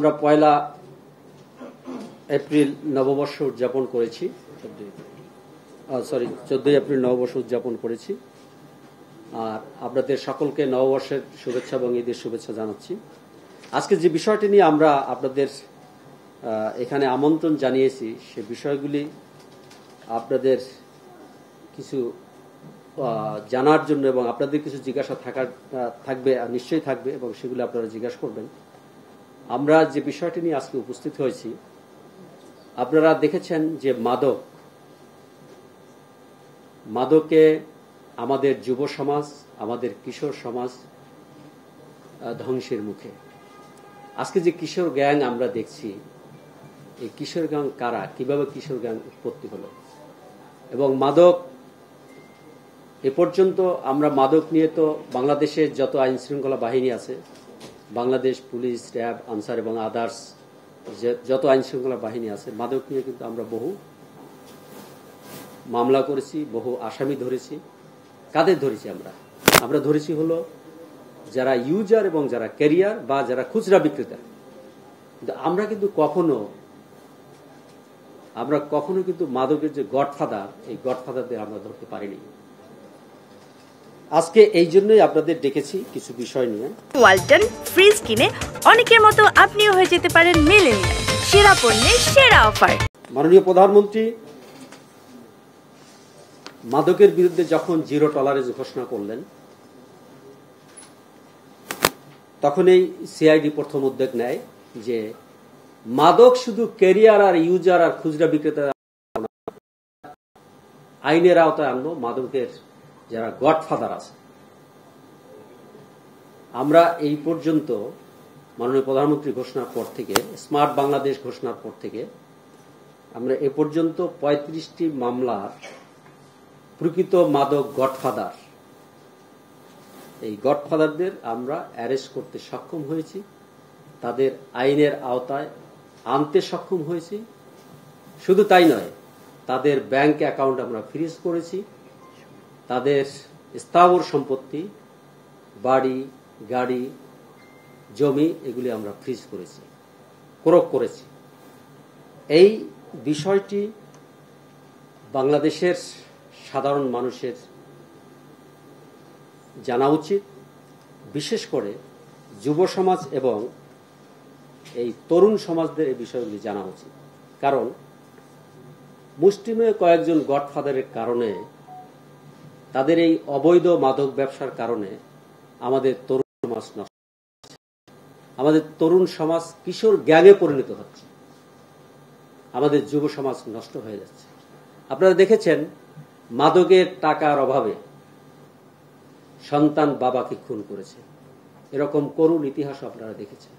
আমরা পয়লা এপ্রিল নববর্ষ উদযাপন করেছি 14 এপ্রিল নববর্ষ উদযাপন করেছি। আর আপনাদের সকলকে নববর্ষের শুভেচ্ছা এবং ঈদের শুভেচ্ছা জানাচ্ছি। আজকে যে বিষয়টি নিয়ে আমরা আপনাদের এখানে আমন্ত্রণ জানিয়েছি সে বিষয়গুলি আপনাদের কিছু জানার জন্য এবং আপনাদের কিছু জিজ্ঞাসা থাকবে, নিশ্চয়ই থাকবে এবং সেগুলো আপনারা জিজ্ঞাসা করবেন। আমরা যে বিষয়টি নিয়ে আজকে উপস্থিত হয়েছি, আপনারা দেখেছেন যে মাদকে আমাদের যুব সমাজ, আমাদের কিশোর সমাজ ধ্বংসের মুখে। আজকে যে কিশোর গ্যাং আমরা দেখছি, এই কিশোর গ্যাং কারা, কিভাবে কিশোর গ্যাং উৎপত্তি হলো এবং মাদক এ পর্যন্ত আমরা মাদক নিয়ে তো বাংলাদেশের যত আইন শৃঙ্খলা বাহিনী আছে, বাংলাদেশ পুলিশ, র্যাব, আনসার এবং আদার্স যত আইন শৃঙ্খলা বাহিনী আছে, মাদক নিয়ে কিন্তু আমরা বহু মামলা করেছি, বহু আসামি ধরেছি। কাদের ধরেছি? আমরা ধরেছি হলো যারা ইউজার এবং যারা ক্যারিয়ার বা যারা খুচরা বিক্রেতা। কিন্তু আমরা কিন্তু কখনো কিন্তু মাদকের যে গডফাদার, এই গডফাদারদের আমরা ধরতে পারিনি। আজকে এই জন্যই আপনাদের ডেকেছি কিছু বিষয় নিয়ে। ওয়ালটন ফ্রিজ কিনে অনেকের মতো আপনিও হয়ে যেতে পারেন মিলেনিয়াল। সেরা পণ্যের সেরা অফার। মাননীয় প্রধানমন্ত্রী মাদকের বিরুদ্ধে যখন জিরো টলারেন্স ঘোষণা করলেন, তখন এই সিআইডি প্রথম উদ্যোগ নেয় যে মাদক শুধু ক্যারিয়ার আর ইউজার আর খুচরা বিক্রেতা আইনের আওতায় আনবো, মাদকের যারা গডফাদার আছে। আমরা এই পর্যন্ত মাননীয় প্রধানমন্ত্রী ঘোষণার পর থেকে, স্মার্ট বাংলাদেশ ঘোষণার পর থেকে আমরা এ পর্যন্ত 35টি মামলার প্রকৃত মাদক গডফাদার, এই গডফাদারদের আমরা অ্যারেস্ট করতে সক্ষম হয়েছি, তাদের আইনের আওতায় আনতে সক্ষম হয়েছি। শুধু তাই নয়, তাদের ব্যাংক অ্যাকাউন্ট আমরা ফ্রিজ করেছি, তাদের স্থাবর সম্পত্তি, বাড়ি, গাড়ি, জমি, এগুলি আমরা ফ্রিজ করেছি, ক্রোক করেছি। এই বিষয়টি বাংলাদেশের সাধারণ মানুষের জানা উচিত, বিশেষ করে যুব সমাজ এবং এই তরুণ সমাজদের এই বিষয়গুলি জানা উচিত। কারণ মুষ্টিমেয় কয়েকজন গডফাদারের কারণে, তাদের এই অবৈধ মাদক ব্যবসার কারণে আমাদের তরুণ সমাজ নষ্ট হচ্ছে, আমাদের তরুণ সমাজ কিশোর গ্যাংয়ে পরিণত হচ্ছে, আমাদের যুব সমাজ নষ্ট হয়ে যাচ্ছে। আপনারা দেখেছেন মাদকের টাকার অভাবে সন্তান বাবাকে খুন করেছে, এরকম করুণ ইতিহাস আপনারা দেখেছেন।